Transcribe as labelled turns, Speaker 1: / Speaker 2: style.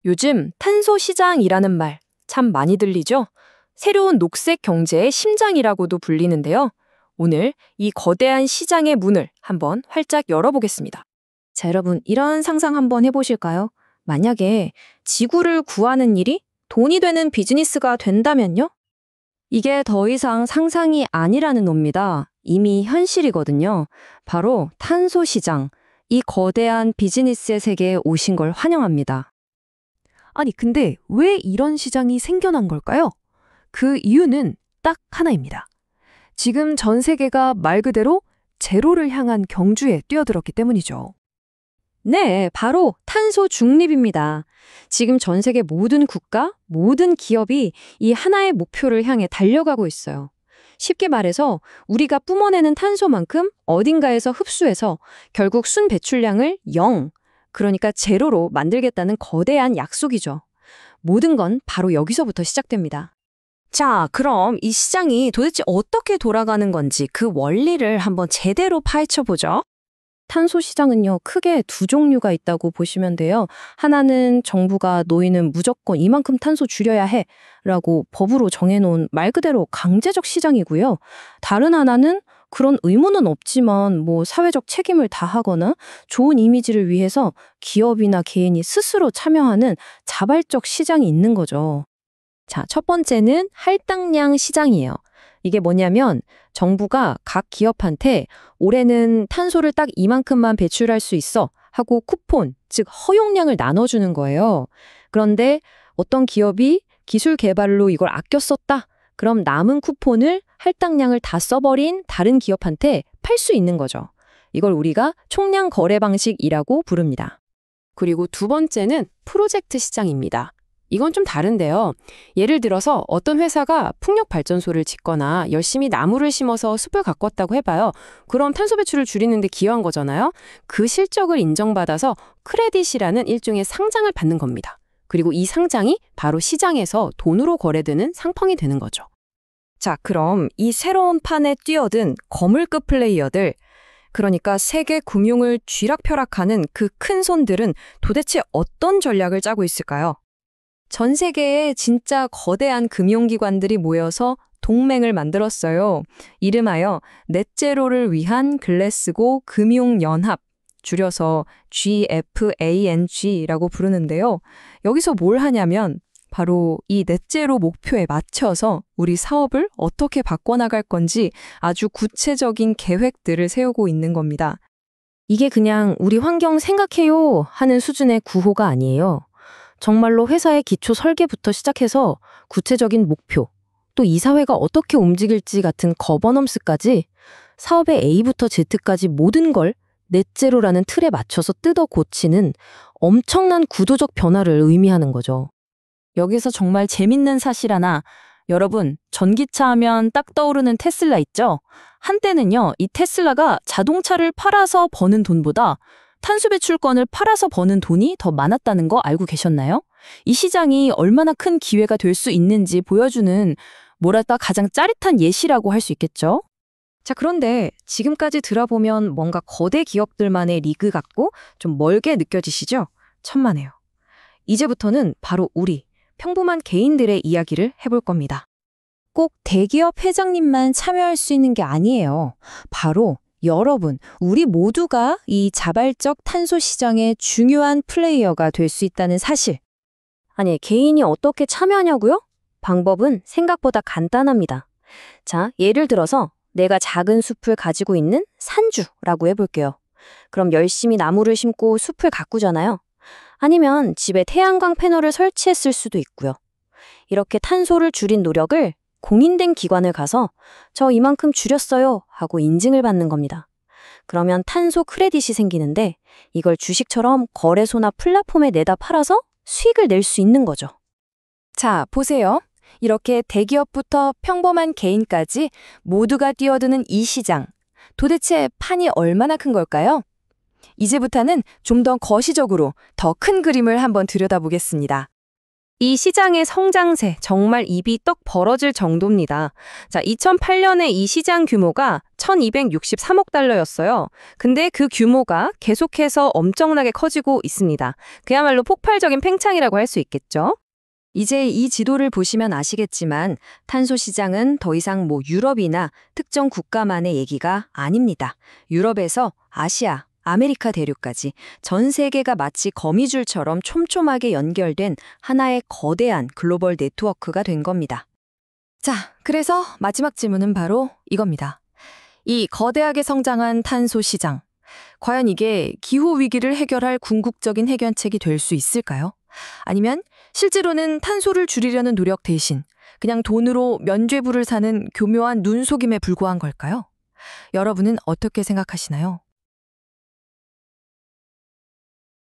Speaker 1: 요즘 탄소 시장이라는 말 참 많이 들리죠? 새로운 녹색 경제의 심장이라고도 불리는데요. 오늘 이 거대한 시장의 문을 한번 활짝 열어보겠습니다. 자, 여러분, 이런 상상 한번 해보실까요? 만약에 지구를 구하는 일이 돈이 되는 비즈니스가 된다면요? 이게 더 이상 상상이 아니라는 겁니다. 이미 현실이거든요. 바로 탄소 시장, 이 거대한 비즈니스의 세계에 오신 걸 환영합니다.
Speaker 2: 아니, 근데 왜 이런 시장이 생겨난 걸까요? 그 이유는 딱 하나입니다. 지금 전 세계가 말 그대로 제로를 향한 경주에 뛰어들었기 때문이죠.
Speaker 1: 네, 바로 탄소 중립입니다. 지금 전 세계 모든 국가, 모든 기업이 이 하나의 목표를 향해 달려가고 있어요. 쉽게 말해서 우리가 뿜어내는 탄소만큼 어딘가에서 흡수해서 결국 순 배출량을 0, 그러니까 제로로 만들겠다는 거대한 약속이죠. 모든 건 바로 여기서부터 시작됩니다. 자, 그럼 이 시장이 도대체 어떻게 돌아가는 건지 그 원리를 한번 제대로 파헤쳐 보죠. 탄소 시장은요, 크게 두 종류가 있다고 보시면 돼요. 하나는 정부가 너희는 무조건 이만큼 탄소 줄여야 해 라고 법으로 정해놓은 말 그대로 강제적 시장이고요. 다른 하나는 그런 의무는 없지만 사회적 책임을 다하거나 좋은 이미지를 위해서 기업이나 개인이 스스로 참여하는 자발적 시장이 있는 거죠. 자, 첫 번째는 할당량 시장이에요. 이게 뭐냐면 정부가 각 기업한테 올해는 탄소를 딱 이만큼만 배출할 수 있어 하고 쿠폰, 즉 허용량을 나눠주는 거예요. 그런데 어떤 기업이 기술 개발로 이걸 아껴 썼다? 그럼 남은 쿠폰을 할당량을 다 써버린 다른 기업한테 팔 수 있는 거죠. 이걸 우리가 총량 거래 방식이라고 부릅니다. 그리고 두 번째는 프로젝트 시장입니다. 이건 좀 다른데요. 예를 들어서 어떤 회사가 풍력발전소를 짓거나 열심히 나무를 심어서 숲을 가꿨다고 해봐요. 그럼 탄소 배출을 줄이는데 기여한 거잖아요. 그 실적을 인정받아서 크레딧이라는 일종의 상장을 받는 겁니다. 그리고 이 상장이 바로 시장에서 돈으로 거래되는 상품이 되는 거죠. 자, 그럼 이 새로운 판에 뛰어든 거물급 플레이어들, 그러니까 세계 금융을 쥐락펴락하는 그 큰 손들은 도대체 어떤 전략을 짜고 있을까요? 전 세계에 진짜 거대한 금융기관들이 모여서 동맹을 만들었어요. 이름하여 넷제로를 위한 글래스고 금융연합, 줄여서 GFANG라고 부르는데요. 여기서 뭘 하냐면 바로 이 넷제로 목표에 맞춰서 우리 사업을 어떻게 바꿔나갈 건지 아주 구체적인 계획들을 세우고 있는 겁니다. 이게 그냥 우리 환경 생각해요 하는 수준의 구호가 아니에요. 정말로 회사의 기초 설계부터 시작해서 구체적인 목표, 또 이 사회가 어떻게 움직일지 같은 거버넌스까지 사업의 A부터 Z까지 모든 걸 넷제로라는 틀에 맞춰서 뜯어 고치는 엄청난 구조적 변화를 의미하는 거죠. 여기서 정말 재밌는 사실 하나, 여러분, 전기차 하면 딱 떠오르는 테슬라 있죠? 한때는요, 이 테슬라가 자동차를 팔아서 버는 돈보다 탄소 배출권을 팔아서 버는 돈이 더 많았다는 거 알고 계셨나요? 이 시장이 얼마나 큰 기회가 될 수 있는지 보여주는 뭐랄까 가장 짜릿한 예시라고 할 수 있겠죠? 자, 그런데 지금까지 들어보면 뭔가 거대 기업들만의 리그 같고 좀 멀게 느껴지시죠? 천만에요. 이제부터는 바로 우리 평범한 개인들의 이야기를 해볼 겁니다. 꼭 대기업 회장님만 참여할 수 있는 게 아니에요. 바로 여러분, 우리 모두가 이 자발적 탄소 시장의 중요한 플레이어가 될 수 있다는 사실. 아니, 개인이 어떻게 참여하냐고요? 방법은 생각보다 간단합니다. 자, 예를 들어서 내가 작은 숲을 가지고 있는 산주라고 해볼게요. 그럼 열심히 나무를 심고 숲을 가꾸잖아요. 아니면 집에 태양광 패널을 설치했을 수도 있고요. 이렇게 탄소를 줄인 노력을 공인된 기관을 가서 저 이만큼 줄였어요 하고 인증을 받는 겁니다. 그러면 탄소 크레딧이 생기는데 이걸 주식처럼 거래소나 플랫폼에 내다 팔아서 수익을 낼 수 있는 거죠. 자, 보세요. 이렇게 대기업부터 평범한 개인까지 모두가 뛰어드는 이 시장. 도대체 판이 얼마나 큰 걸까요? 이제부터는 좀 더 거시적으로 더 큰 그림을 한번 들여다보겠습니다.
Speaker 3: 이 시장의 성장세 정말 입이 떡 벌어질 정도입니다. 자, 2008년에 이 시장 규모가 1263억 달러였어요. 근데 그 규모가 계속해서 엄청나게 커지고 있습니다. 그야말로 폭발적인 팽창이라고 할 수 있겠죠.
Speaker 1: 이제 이 지도를 보시면 아시겠지만 탄소 시장은 더 이상 유럽이나 특정 국가만의 얘기가 아닙니다. 유럽에서 아시아, 아메리카 대륙까지 전 세계가 마치 거미줄처럼 촘촘하게 연결된 하나의 거대한 글로벌 네트워크가 된 겁니다.
Speaker 2: 자, 그래서 마지막 질문은 바로 이겁니다. 이 거대하게 성장한 탄소 시장, 과연 이게 기후 위기를 해결할 궁극적인 해결책이 될 수 있을까요? 아니면 실제로는 탄소를 줄이려는 노력 대신 그냥 돈으로 면죄부를 사는 교묘한 눈속임에 불과한 걸까요? 여러분은 어떻게 생각하시나요?